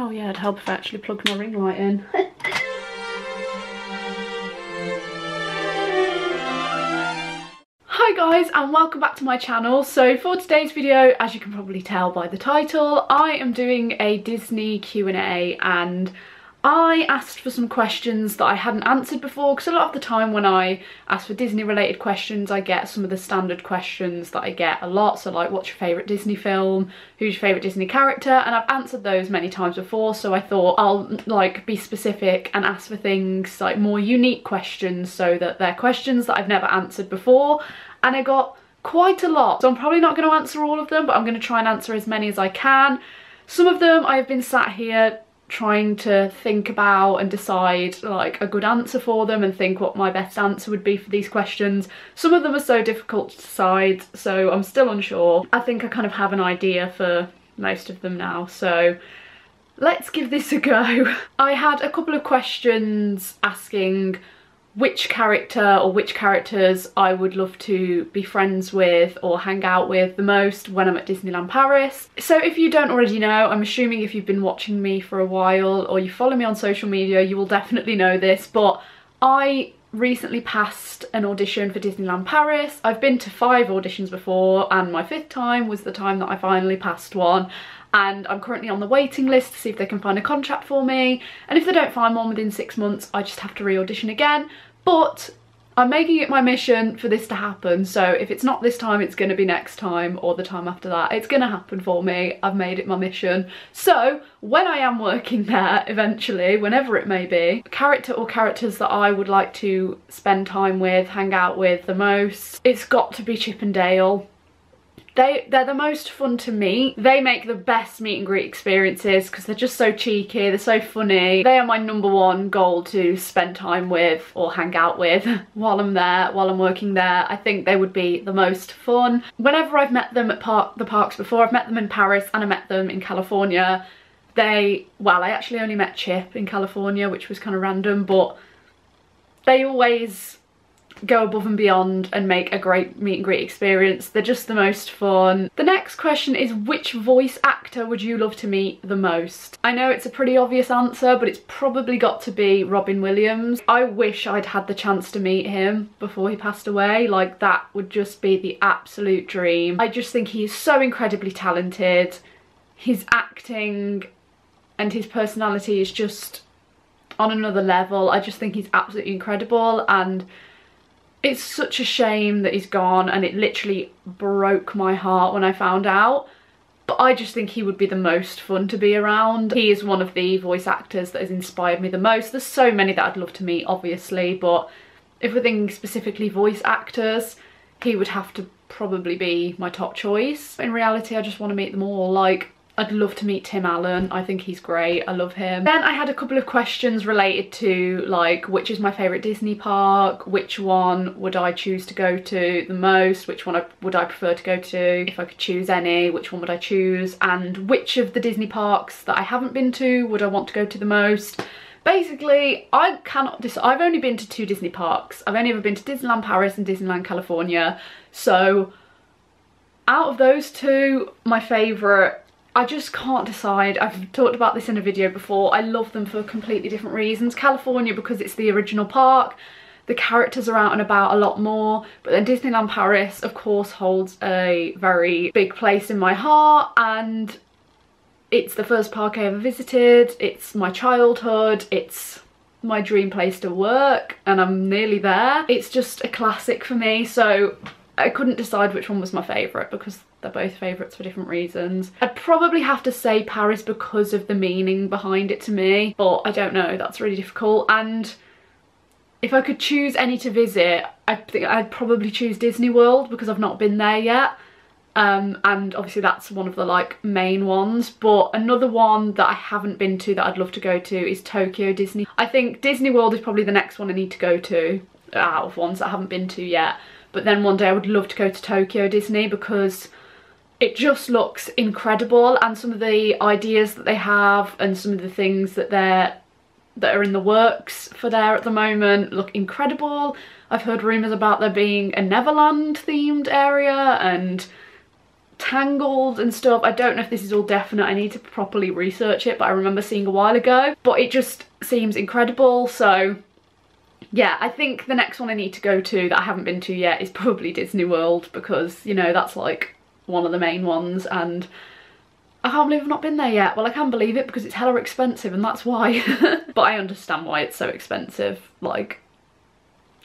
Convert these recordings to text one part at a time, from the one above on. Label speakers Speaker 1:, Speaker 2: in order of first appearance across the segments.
Speaker 1: Oh yeah, it'd help if I actually plugged my ring light in. Hi guys, and welcome back to my channel. So for today's video, as you can probably tell by the title, I am doing a Disney Q&A, and I asked for some questions that I hadn't answered before, because a lot of the time when I ask for Disney related questions, I get some of the standard questions that I get a lot. So like, what's your favourite Disney film? Who's your favourite Disney character? And I've answered those many times before, so I thought I'll like be specific and ask for things like more unique questions, so that they're questions that I've never answered before. And I got quite a lot, so I'm probably not going to answer all of them, but I'm going to try and answer as many as I can. Some of them I've been sat here trying to think about and decide like a good answer for them, and think what my best answer would be for these questions. Some of them are so difficult to decide, so I'm still unsure. I think I kind of have an idea for most of them now, so let's give this a go. I had a couple of questions asking which character or which characters I would love to be friends with or hang out with the most when I'm at Disneyland Paris. So if you don't already know, I'm assuming if you've been watching me for a while or you follow me on social media, you will definitely know this, but I recently passed an audition for Disneyland Paris. I've been to 5 auditions before, and my 5th time was the time that I finally passed one. And I'm currently on the waiting list to see if they can find a contract for me, and if they don't find one within 6 months, I just have to re-audition again. But I'm making it my mission for this to happen, so if it's not this time, it's going to be next time or the time after that. It's going to happen for me. I've made it my mission. So when I am working there eventually, whenever it may be, character or characters that I would like to spend time with, hang out with the most, it's got to be Chip and Dale. They're the most fun to meet. They make the best meet and greet experiences because they're just so cheeky, they're so funny. They are my #1 goal to spend time with or hang out with while I'm there, while I'm working there. I think they would be the most fun. Whenever I've met them at the parks before, I've met them in Paris and I met them in California. Well, I actually only met Chip in California, which was kind of random, but they always go above and beyond and make a great meet and greet experience. They're just the most fun. The next question is, which voice actor would you love to meet the most? I know it's a pretty obvious answer, but it's probably got to be Robin Williams. I wish I'd had the chance to meet him before he passed away. Like, that would just be the absolute dream. I just think he's so incredibly talented. His acting and his personality is just on another level. I just think he's absolutely incredible, and it's such a shame that he's gone, and it literally broke my heart when I found out. But I just think he would be the most fun to be around. He is one of the voice actors that has inspired me the most. There's so many that I'd love to meet, obviously, but if we're thinking specifically voice actors, he would have to probably be my top choice. In reality, I just want to meet them all. Like, I'd love to meet Tim Allen. I think he's great. I love him. Then I had a couple of questions related to like, which is my favourite Disney park, which one would I choose to go to the most, which one would I prefer to go to if I could choose any, which one would I choose, and which of the Disney parks that I haven't been to would I want to go to the most. Basically, I cannot decide. I've only been to 2 Disney parks. I've only ever been to Disneyland Paris and Disneyland California. So out of those 2, my favourite, I just can't decide. I've talked about this in a video before. I love them for completely different reasons. California because it's the original park. The characters are out and about a lot more. But then Disneyland Paris, of course, holds a very big place in my heart. And it's the first park I ever visited. It's my childhood. It's my dream place to work. And I'm nearly there. It's just a classic for me. So I couldn't decide which one was my favourite because they're both favourites for different reasons. I'd probably have to say Paris because of the meaning behind it to me, but I don't know, that's really difficult. And if I could choose any to visit, I think I'd probably choose Disney World because I've not been there yet. And obviously that's one of the like main ones, but another one that I haven't been to that I'd love to go to is Tokyo Disney. I think Disney World is probably the next one I need to go to out of ones that I haven't been to yet. But then one day I would love to go to Tokyo Disney because it just looks incredible, and some of the ideas that they have and some of the things that are in the works for there at the moment look incredible. I've heard rumours about there being a Neverland themed area, and Tangled and stuff. I don't know if this is all definite. I need to properly research it, but I remember seeing a while ago. But it just seems incredible. So yeah, I think the next one I need to go to that I haven't been to yet is probably Disney World, because, you know, that's like one of the main ones, and I can't believe I've not been there yet. Well, I can believe it because it's hella expensive, and that's why. But I understand why it's so expensive. Like,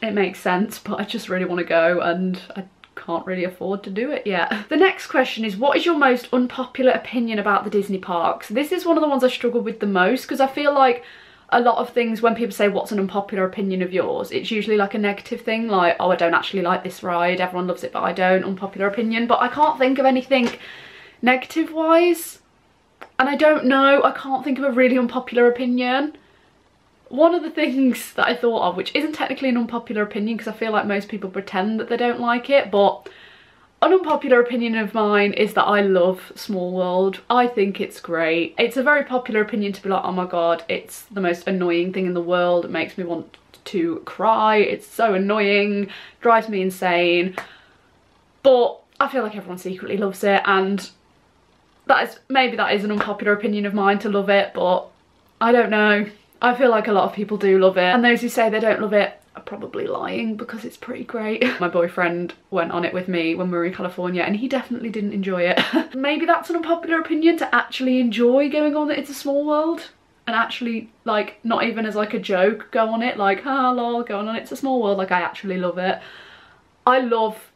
Speaker 1: it makes sense, but I just really want to go, and I can't really afford to do it yet. The next question is, what is your most unpopular opinion about the Disney parks? This is one of the ones I struggle with the most, because I feel like a lot of things, when people say what's an unpopular opinion of yours, it's usually like a negative thing, like, oh, I don't actually like this ride, everyone loves it but I don't, unpopular opinion. But I can't think of anything negative wise, and I don't know, I can't think of a really unpopular opinion. One of the things that I thought of, which isn't technically an unpopular opinion because I feel like most people pretend that they don't like it, but an unpopular opinion of mine is that I love Small World. I think it's great. It's a very popular opinion to be like, oh my god, it's the most annoying thing in the world. It makes me want to cry. It's so annoying, drives me insane. But I feel like everyone secretly loves it, and maybe that is an unpopular opinion of mine to love it, but I don't know. I feel like a lot of people do love it, and those who say they don't love it are probably lying because it's pretty great. My boyfriend went on it with me when we were in California and he definitely didn't enjoy it. Maybe that's an unpopular opinion, to actually enjoy going on It's a Small World and actually, like, not even as like a joke go on it, like, ah lol, going on It's a Small World. Like, I actually love it. I love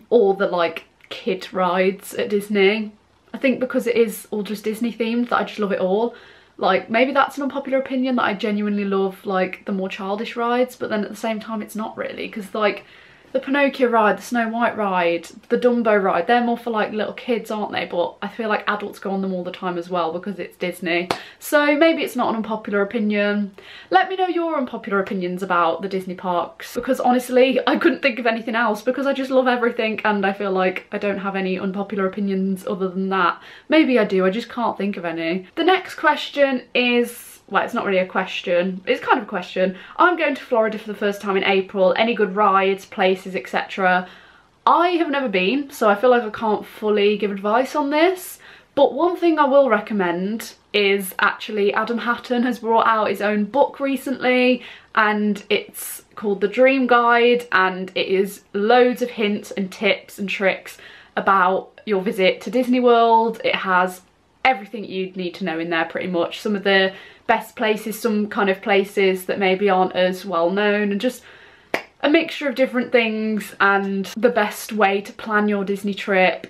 Speaker 1: all the like kid rides at Disney. I think because it is all just Disney themed that I just love it all. Like, maybe that's an unpopular opinion, that I genuinely love like the more childish rides, but then at the same time it's not really, because like the Pinocchio ride, the Snow White ride, the Dumbo ride, they're more for like little kids, aren't they? But I feel like adults go on them all the time as well because it's Disney. So maybe it's not an unpopular opinion. Let me know your unpopular opinions about the Disney parks, because honestly I couldn't think of anything else, because I just love everything and I feel like I don't have any unpopular opinions other than that. Maybe I do, I just can't think of any. The next question is, well, it's not really a question, it's kind of a question. I'm going to Florida for the first time in April. Any good rides, places, etc.? I have never been, so I feel like I can't fully give advice on this. But one thing I will recommend is, actually, Adam Hatton has brought out his own book recently, and it's called The Dream Guide, and it is loads of hints and tips and tricks about your visit to Disney World. It has everything you'd need to know in there pretty much. Some of the best places, some kind of places that maybe aren't as well known, and just a mixture of different things, and the best way to plan your Disney trip,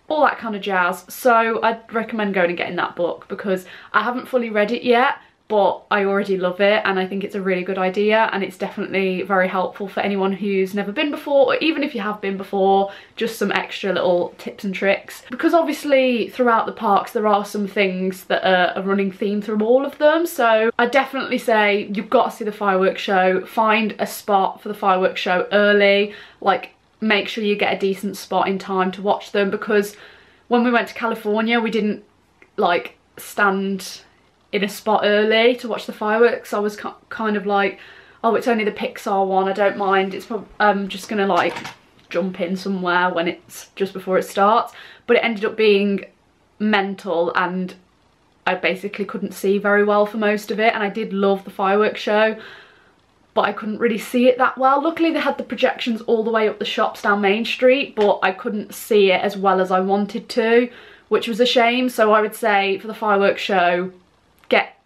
Speaker 1: all that kind of jazz. So I'd recommend going and getting that book, because I haven't fully read it yet, but I already love it and I think it's a really good idea, and it's definitely very helpful for anyone who's never been before, or even if you have been before, just some extra little tips and tricks. Because obviously throughout the parks there are some things that are a running theme through all of them, so I definitely say you've got to see the fireworks show. Find a spot for the fireworks show early, like make sure you get a decent spot in time to watch them, because when we went to California we didn't like stand in a spot early to watch the fireworks. I was kind of like, oh, it's only the Pixar one, I don't mind, it's I'm just gonna like jump in somewhere when it's just before it starts. But it ended up being mental and I basically couldn't see very well for most of it, and I did love the fireworks show, but I couldn't really see it that well. Luckily they had the projections all the way up the shops down Main Street, but I couldn't see it as well as I wanted to, which was a shame. So I would say for the fireworks show,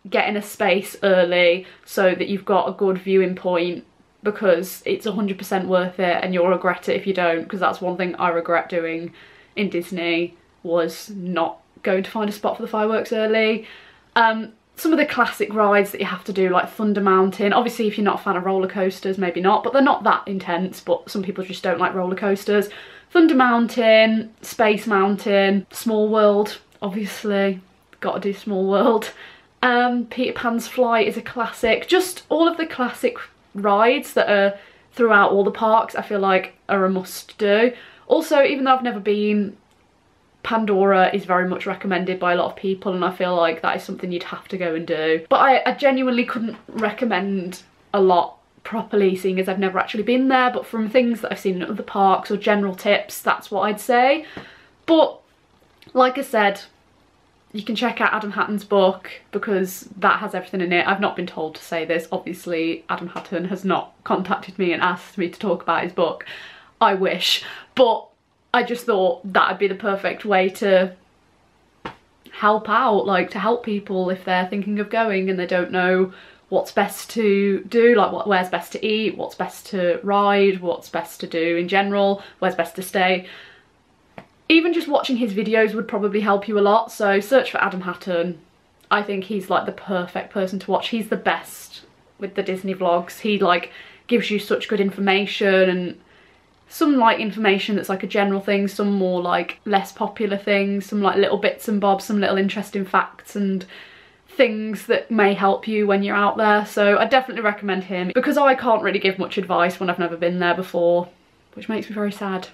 Speaker 1: get in a space early so that you've got a good viewing point, because it's 100% worth it and you'll regret it if you don't, because that's one thing I regret doing in Disney, was not going to find a spot for the fireworks early. Some of the classic rides that you have to do, like Thunder Mountain, obviously if you're not a fan of roller coasters, maybe not, but they're not that intense, but some people just don't like roller coasters. Thunder Mountain, Space Mountain, Small World, obviously, gotta do Small World. Peter Pan's Flight is a classic. Just all of the classic rides that are throughout all the parks I feel like are a must do. Also, even though I've never been, Pandora is very much recommended by a lot of people, and I feel like that is something you'd have to go and do. But I genuinely couldn't recommend a lot properly, seeing as I've never actually been there, but from things that I've seen in other parks or general tips, that's what I'd say. But like I said, you can check out Adam Hatton's book because that has everything in it. I've not been told to say this. Obviously, Adam Hatton has not contacted me and asked me to talk about his book. I wish. But I just thought that would be the perfect way to help out, like to help people if they're thinking of going and they don't know what's best to do, like where's best to eat, what's best to ride, what's best to do in general, where's best to stay. Even just watching his videos would probably help you a lot, so search for Adam Hatton. I think he's like the perfect person to watch. He's the best with the Disney vlogs. He like gives you such good information, and some like information that's like a general thing, some more like less popular things, some like little bits and bobs, some little interesting facts and things that may help you when you're out there. So I definitely recommend him because I can't really give much advice when I've never been there before, which makes me very sad.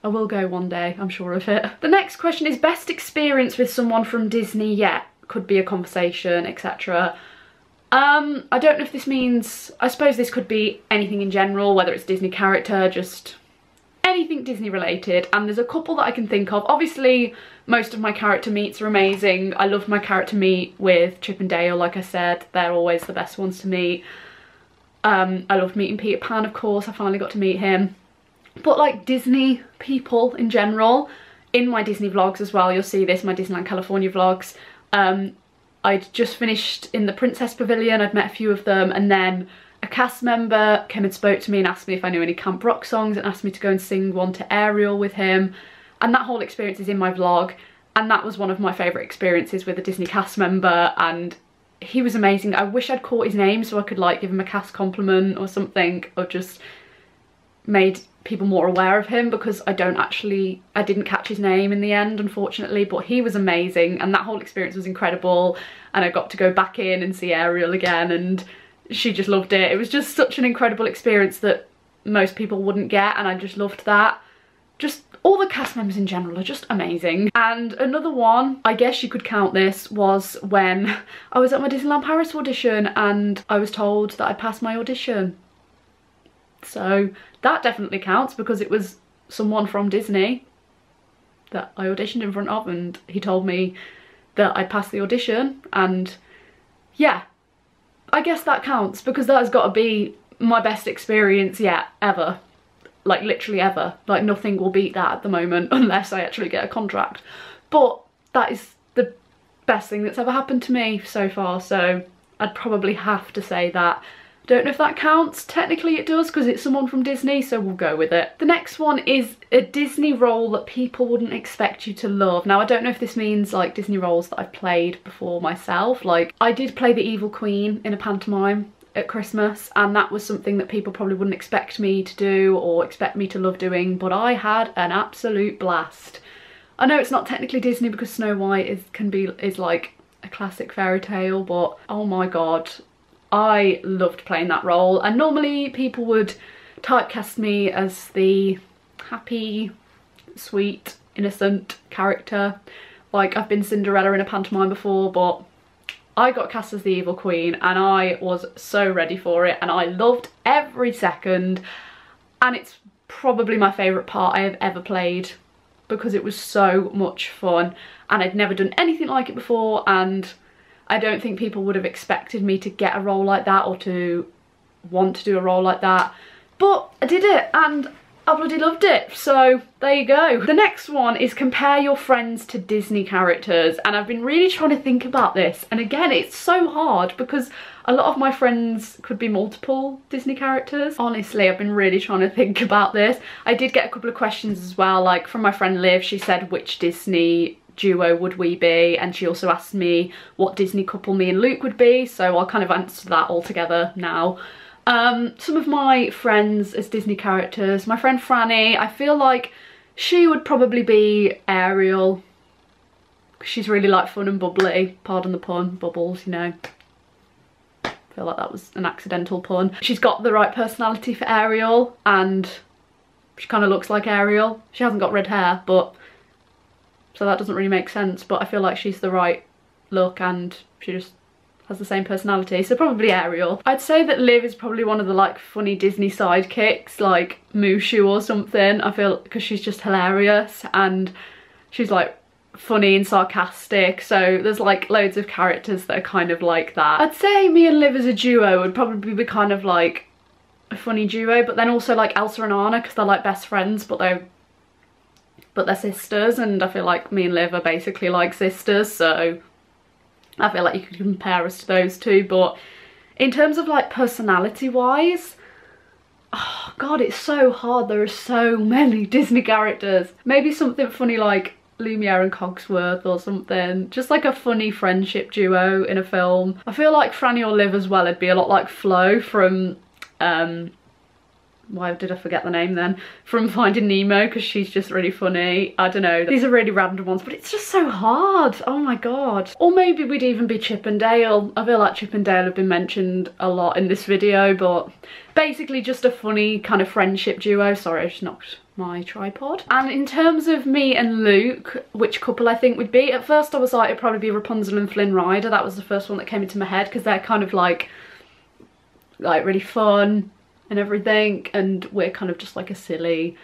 Speaker 1: I will go one day, I'm sure of it. The next question is best experience with someone from Disney yet. Could be a conversation, etc. I don't know if this means, I suppose this could be anything in general, whether it's Disney character, just anything Disney related. And there's a couple that I can think of. Obviously, most of my character meets are amazing. I loved my character meet with Chip and Dale, like I said. They're always the best ones to meet. I loved meeting Peter Pan, of course. I finally got to meet him. But like Disney people in general, in my Disney vlogs as well, you'll see this, my Disneyland California vlogs. I'd just finished in the Princess Pavilion, I'd met a few of them, and then a cast member came and spoke to me and asked me if I knew any Camp Rock songs and asked me to go and sing one to Ariel with him. And that whole experience is in my vlog, and that was one of my favourite experiences with a Disney cast member, and he was amazing. I wish I'd caught his name so I could like give him a cast compliment or something, or just made people more aware of him, because I didn't catch his name in the end, unfortunately, but he was amazing and that whole experience was incredible. And I got to go back in and see Ariel again, and she just loved it. It was just such an incredible experience that most people wouldn't get, and I just loved that. Just all the cast members in general are just amazing. And another one, I guess you could count this, was when I was at my Disneyland Paris audition and I was told that I passed my audition. So that definitely counts because it was someone from Disney that I auditioned in front of, and he told me that I passed the audition. And yeah, I guess that counts because that has got to be my best experience yet, ever. Like literally ever. Like nothing will beat that at the moment unless I actually get a contract. But that is the best thing that's ever happened to me so far, so I'd probably have to say that. Don't know if that counts. Technically it does because it's someone from Disney, so we'll go with it. The next one is a Disney role that people wouldn't expect you to love. Now I don't know if this means like Disney roles that I've played before myself. Like I did play the evil queen in a pantomime at Christmas, and that was something that people probably wouldn't expect me to do or expect me to love doing, but I had an absolute blast. I know it's not technically Disney because Snow White is like a classic fairy tale, but oh my god, I loved playing that role. And normally people would typecast me as the happy, sweet, innocent character. Like I've been Cinderella in a pantomime before, but I got cast as the evil queen and I was so ready for it and I loved every second. And it's probably my favourite part I have ever played because it was so much fun and I'd never done anything like it before, and I don't think people would have expected me to get a role like that or to want to do a role like that. But I did it and I bloody loved it, so there you go. The next one is compare your friends to Disney characters, and I've been really trying to think about this, and again it's so hard because a lot of my friends could be multiple Disney characters. Honestly, I've been really trying to think about this. I did get a couple of questions as well, like from my friend Liv. She said which Disney duo would we be, and she also asked me what Disney couple me and Luke would be, so I'll kind of answer that all together now. Some of my friends as Disney characters, my friend Franny, I feel like she would probably be Ariel. She's really like fun and bubbly, pardon the pun, bubbles, you know. I feel like that was an accidental pun. She's got the right personality for Ariel and she kind of looks like Ariel. She hasn't got red hair, but so that doesn't really make sense, but I feel like she's the right look and she just has the same personality, so probably Ariel. I'd say that Liv is probably one of the like funny Disney sidekicks, like Mushu or something. I feel because she's just hilarious, and she's like funny and sarcastic, so there's like loads of characters that are kind of like that. I'd say me and Liv as a duo would probably be kind of like a funny duo, but then also like Elsa and Anna, because they're like best friends, but they're sisters, and I feel like me and Liv are basically like sisters, so I feel like you could compare us to those two. But in terms of like personality wise, oh god, it's so hard. There are so many Disney characters. Maybe something funny like Lumiere and Cogsworth or something, just like a funny friendship duo in a film. I feel like Franny or Liv as well, it'd be a lot like Flo from why did I forget the name then? From Finding Nemo, because she's just really funny. I don't know, these are really random ones, but it's just so hard. Oh my god. Or maybe we'd even be Chip and Dale. I feel like Chip and Dale have been mentioned a lot in this video, but basically just a funny kind of friendship duo. Sorry, I just knocked my tripod. And in terms of me and Luke, which couple I think would be, at first I was like, it'd probably be Rapunzel and Flynn Rider. That was the first one that came into my head, because they're kind of like really fun and everything, and we're kind of just like a silly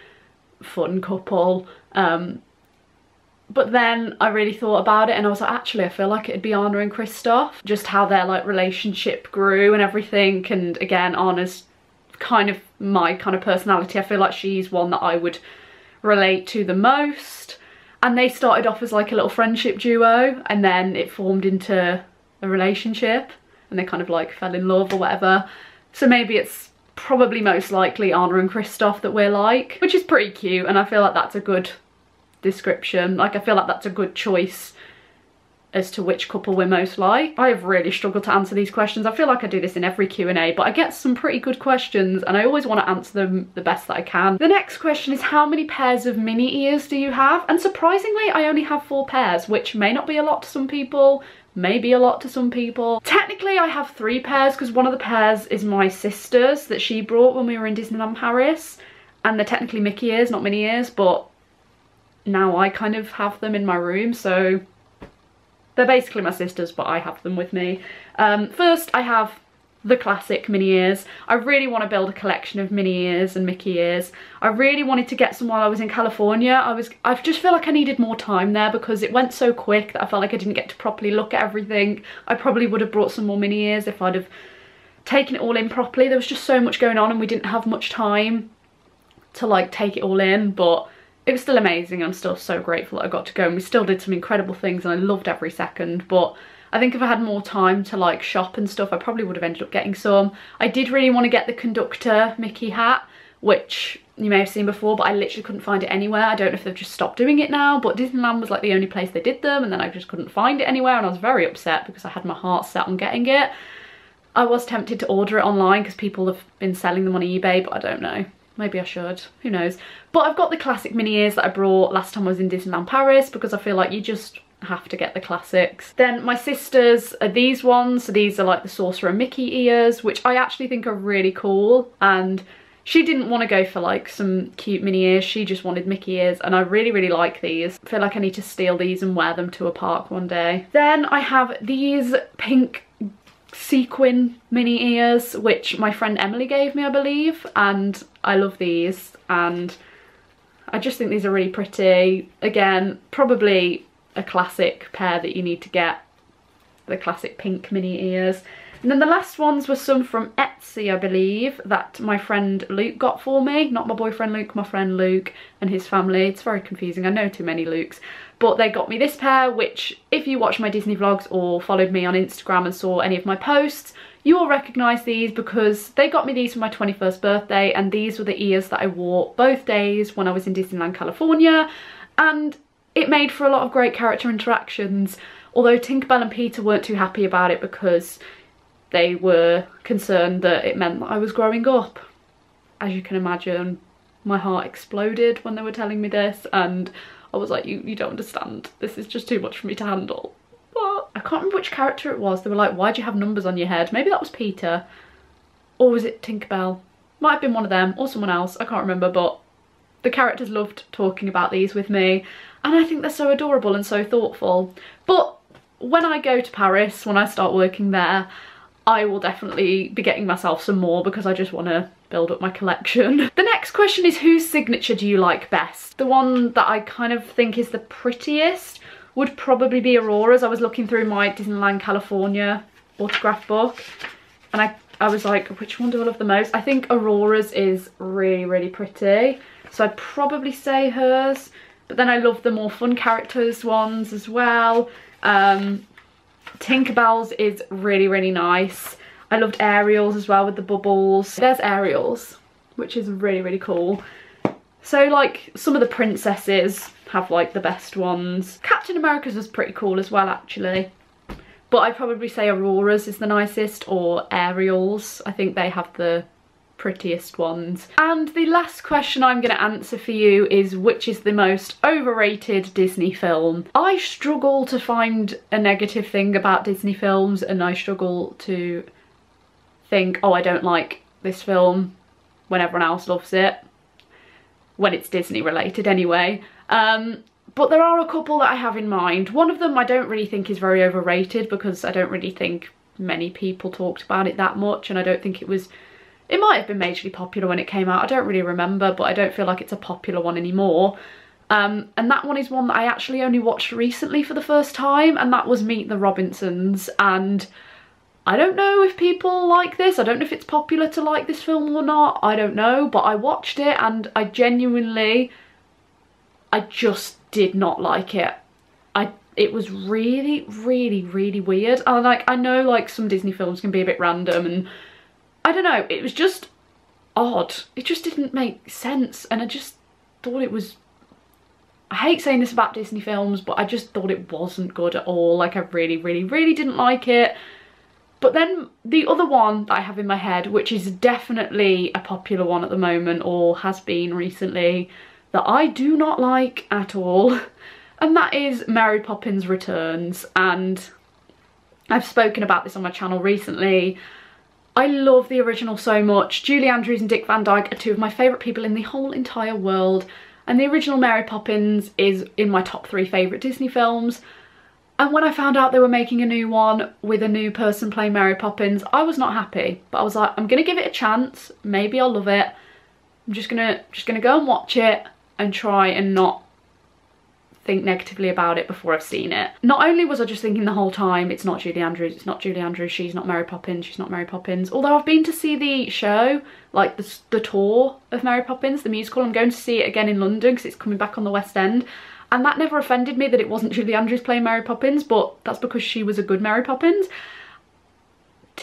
Speaker 1: fun couple. But then I really thought about it, and I was like, actually I feel like it'd be Anna and Kristoff, just how their like relationship grew and everything. And again, Anna's kind of my kind of personality. I feel like she's one that I would relate to the most, and they started off as like a little friendship duo, and then it formed into a relationship, and they kind of like fell in love or whatever. So maybe it's probably most likely Anna and Kristoff that we're like, which is pretty cute, and I feel like that's a good description. Like, I feel like that's a good choice as to which couple we're most like. I have really struggled to answer these questions. I feel like I do this in every Q&A, but I get some pretty good questions and I always want to answer them the best that I can. The next question is, how many pairs of mini ears do you have? And surprisingly, I only have 4 pairs, which may not be a lot to some people, maybe a lot to some people. Technically I have 3 pairs, because one of the pairs is my sister's that she brought when we were in Disneyland Paris, and they're technically Mickey ears, not mini ears, but now I kind of have them in my room, so they're basically my sister's, but I have them with me. First I have the classic mini ears. I really want to build a collection of mini ears and Mickey ears. I really wanted to get some while I was in California. I just feel like I needed more time there, because it went so quick that I felt like I didn't get to properly look at everything. I probably would have brought some more mini ears if I'd have taken it all in properly. There was just so much going on and we didn't have much time to like take it all in, but it was still amazing. I'm still so grateful that I got to go, and we still did some incredible things and I loved every second. But I think if I had more time to like shop and stuff, I probably would have ended up getting some. I did really want to get the conductor Mickey hat, which you may have seen before, but I literally couldn't find it anywhere. I don't know if they've just stopped doing it now, but Disneyland was like the only place they did them, and then I just couldn't find it anywhere, and I was very upset because I had my heart set on getting it. I was tempted to order it online because people have been selling them on eBay, but I don't know. Maybe I should, who knows. But I've got the classic mini ears that I brought last time I was in Disneyland Paris, because I feel like you just have to get the classics. Then my sisters are these ones. So these are like the Sorcerer Mickey ears, which I actually think are really cool. And she didn't want to go for like some cute mini ears, she just wanted Mickey ears, and I really, really like these. I feel like I need to steal these and wear them to a park one day. Then I have these pink sequin mini ears, which my friend Emily gave me, I believe, and I love these, and I just think these are really pretty. Again, probably a classic pair that you need to get, the classic pink mini ears. And then the last ones were some from Etsy, I believe, that my friend Luke got for me. Not my boyfriend Luke, my friend Luke and his family. It's very confusing, I know too many Lukes. But they got me this pair, which if you watch my Disney vlogs or followed me on Instagram and saw any of my posts, you will recognise these, because they got me these for my 21st birthday, and these were the ears that I wore both days when I was in Disneyland California, and it made for a lot of great character interactions, although Tinkerbell and Peter weren't too happy about it because they were concerned that it meant that I was growing up. As you can imagine, my heart exploded when they were telling me this, and I was like, you don't understand, this is just too much for me to handle. But I can't remember which character it was. They were like, why'd you have numbers on your head? Maybe that was Peter, or was it Tinkerbell? Might have been one of them or someone else, I can't remember, but the characters loved talking about these with me, and I think they're so adorable and so thoughtful. But when I go to Paris, when I start working there, I will definitely be getting myself some more because I just want to build up my collection. The next question is, whose signature do you like best? The one that I kind of think is the prettiest would probably be Aurora's. I was looking through my Disneyland California autograph book and I was like, which one do I love the most? I think Aurora's is really, really pretty. So I'd probably say hers. But then I love the more fun characters ones as well. Tinkerbell's is really, really nice. I loved Ariel's as well with the bubbles. There's Ariel's, which is really, really cool. So like some of the princesses have like the best ones. Captain America's was pretty cool as well actually. But I'd probably say Aurora's is the nicest, or Ariel's. I think they have the prettiest ones. And the last question I'm going to answer for you is, which is the most overrated Disney film? I struggle to find a negative thing about Disney films, and I struggle to think, oh, I don't like this film when everyone else loves it, when it's Disney related anyway. But there are a couple that I have in mind. One of them I don't really think is very overrated because I don't really think many people talked about it that much, and I don't think it was... It might have been majorly popular when it came out, I don't really remember, but I don't feel like it's a popular one anymore. And that one is one that I actually only watched recently for the first time, and that was Meet the Robinsons. And I don't know if people like this, I don't know if it's popular to like this film or not, I don't know, but I watched it and I just did not like it. It was really, really, really weird. And like, I know like some Disney films can be a bit random, and I don't know, it was just odd. It just didn't make sense, and I just thought it was... I hate saying this about Disney films, but I just thought it wasn't good at all. Like, I really, really, really didn't like it. But then the other one that I have in my head, which is definitely a popular one at the moment, or has been recently, that I do not like at all, and that is Mary Poppins Returns. And I've spoken about this on my channel recently. I love the original so much. Julie Andrews and Dick Van Dyke are two of my favourite people in the whole entire world, and the original Mary Poppins is in my top 3 favourite Disney films. And when I found out they were making a new one with a new person playing Mary Poppins, I was not happy. But I was like, I'm gonna give it a chance. Maybe I'll love it. I'm just gonna go and watch it and try and not think negatively about it before I've seen it. Not only was I just thinking the whole time, it's not Julie Andrews, it's not Julie Andrews, she's not Mary Poppins, she's not Mary Poppins. Although I've been to see the show, like the tour of Mary Poppins, the musical. I'm going to see it again in London because it's coming back on the West End. And that never offended me that it wasn't Julie Andrews playing Mary Poppins, but that's because she was a good Mary Poppins.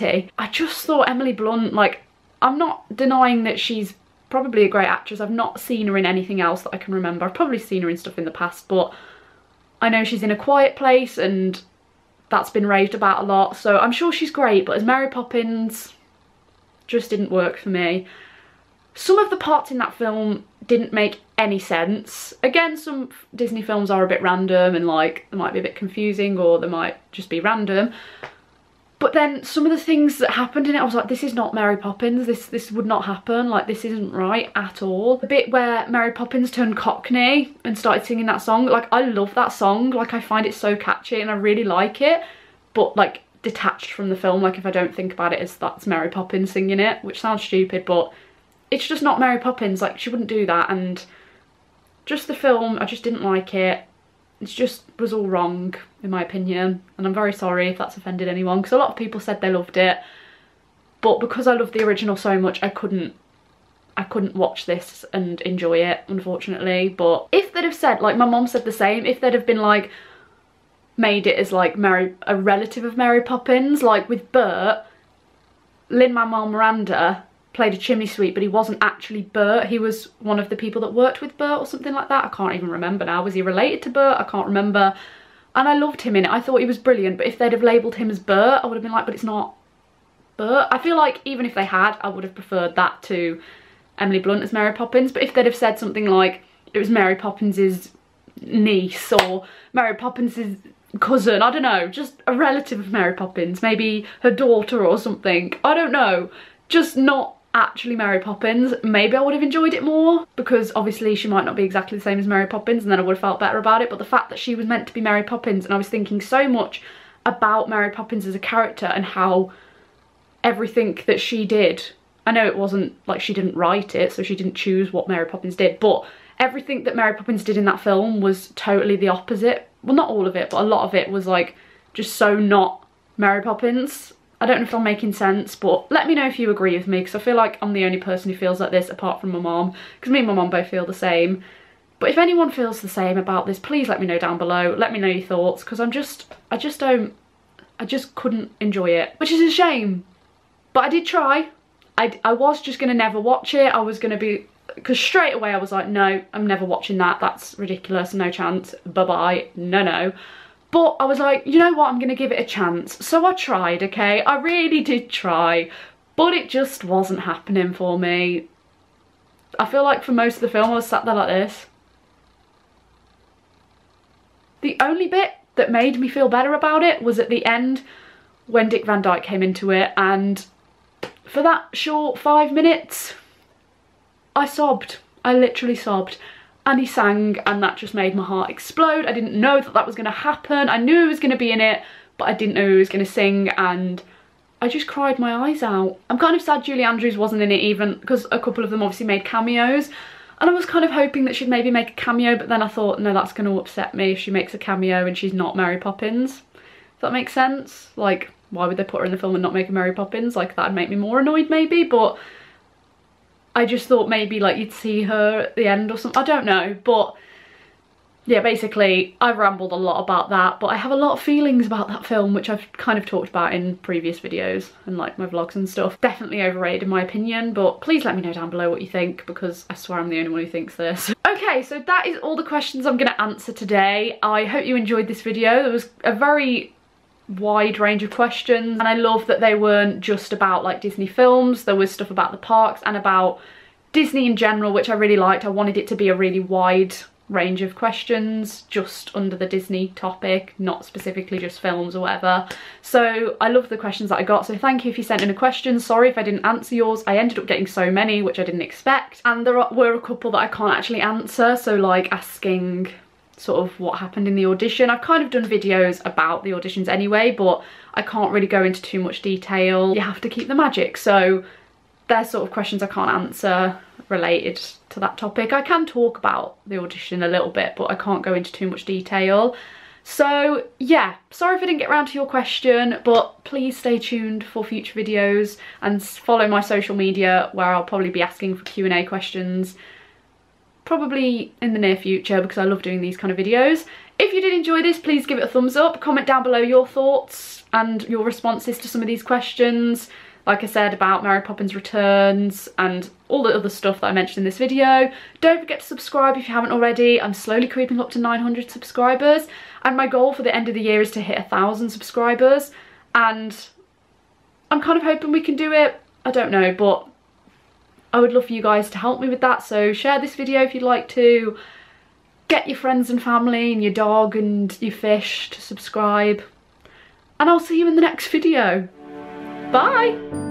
Speaker 1: I just thought Emily Blunt, like, I'm not denying that she's probably a great actress. I've not seen her in anything else that I can remember. I've probably seen her in stuff in the past, but I know she's in A Quiet Place and that's been raved about a lot, so I'm sure she's great, but as Mary Poppins, just didn't work for me. Some of the parts in that film didn't make any sense. Again, some Disney films are a bit random and like they might be a bit confusing, or they might just be random. But then some of the things that happened in it, I was like, this is not Mary Poppins, this would not happen, like this isn't right at all. The bit where Mary Poppins turned Cockney and started singing that song, like I love that song, like I find it so catchy and I really like it, but like detached from the film, like if I don't think about it as that's Mary Poppins singing it, which sounds stupid, but it's just not Mary Poppins, like she wouldn't do that. And just the film, I just didn't like it. It just was all wrong in my opinion, and I'm very sorry if that's offended anyone because a lot of people said they loved it, but because I loved the original so much I couldn't watch this and enjoy it, unfortunately. But if they'd have said, like my mom said the same, if they'd have been like made it as like a relative of Mary Poppins, like with Bert, Lin-Manuel Miranda played a chimney sweep, but he wasn't actually Bert, he was one of the people that worked with Bert or something like that. I can't even remember now. Was he related to Bert? I can't remember. And I loved him in it, I thought he was brilliant, but if they'd have labelled him as Bert, I would have been like, but it's not Bert. I feel like even if they had, I would have preferred that to Emily Blunt as Mary Poppins. But if they'd have said something like it was Mary Poppins's niece or Mary Poppins's cousin, I don't know, just a relative of Mary Poppins, maybe her daughter or something, I don't know, just not actually Mary Poppins, maybe I would have enjoyed it more, because obviously she might not be exactly the same as Mary Poppins and then I would have felt better about it. But the fact that she was meant to be Mary Poppins and I was thinking so much about Mary Poppins as a character and how everything that she did. I know it wasn't like she didn't write it, so she didn't choose what Mary Poppins did, but everything that Mary Poppins did in that film was totally the opposite. Well, not all of it, but a lot of it was like just so not Mary Poppins. I don't know if I'm making sense, but let me know if you agree with me, because I feel like I'm the only person who feels like this apart from my mom, because me and my mom both feel the same. But if anyone feels the same about this, please let me know down below. Let me know your thoughts, because I just couldn't enjoy it, which is a shame. But I did try. I was just going to never watch it. I was going to be, because straight away I was like, no, I'm never watching that. That's ridiculous. No chance. Bye-bye. No. But I was like, you know what? I'm going to give it a chance. So I tried, okay? I really did try. But it just wasn't happening for me. I feel like for most of the film I was sat there like this. The only bit that made me feel better about it was at the end when Dick Van Dyke came into it, and for that short 5 minutes I sobbed. I literally sobbed, and he sang, and that just made my heart explode. I didn't know that that was going to happen. I knew he was going to be in it, but I didn't know he was going to sing, and I just cried my eyes out. I'm kind of sad Julie Andrews wasn't in it, even because a couple of them obviously made cameos, and I was kind of hoping that she'd maybe make a cameo, but then I thought, no, that's going to upset me if she makes a cameo and she's not Mary Poppins. If that makes sense. Like, why would they put her in the film and not make a Mary Poppins? Like, that'd make me more annoyed maybe, but I just thought maybe like you'd see her at the end or something. I don't know, but yeah, basically I've rambled a lot about that, but I have a lot of feelings about that film, which I've kind of talked about in previous videos and like my vlogs and stuff. Definitely overrated in my opinion, but please let me know down below what you think, because I swear I'm the only one who thinks this. Okay, so that is all the questions I'm going to answer today. I hope you enjoyed this video. There was a very wide range of questions, and I love that they weren't just about like Disney films. There was stuff about the parks and about Disney in general, which I really liked. I wanted it to be a really wide range of questions just under the Disney topic, not specifically just films or whatever. So I love the questions that I got, so thank you if you sent in a question. Sorry if I didn't answer yours. I ended up getting so many, which I didn't expect, and there were a couple that I can't actually answer, so like asking sort of what happened in the audition. I've kind of done videos about the auditions anyway, but I can't really go into too much detail. You have to keep the magic, so they're sort of questions I can't answer related to that topic. I can talk about the audition a little bit, but I can't go into too much detail. So yeah, sorry if I didn't get around to your question, but please stay tuned for future videos and follow my social media, where I'll probably be asking for Q&A questions probably in the near future, because I love doing these kind of videos. If you did enjoy this, please give it a thumbs up. Comment down below your thoughts and your responses to some of these questions. Like I said, about Mary Poppins Returns and all the other stuff that I mentioned in this video. Don't forget to subscribe if you haven't already. I'm slowly creeping up to 900 subscribers, and my goal for the end of the year is to hit 1,000 subscribers, and I'm kind of hoping we can do it. I don't know, but I would love for you guys to help me with that, so share this video if you'd like to. Get your friends and family and your dog and your fish to subscribe, and I'll see you in the next video. Bye!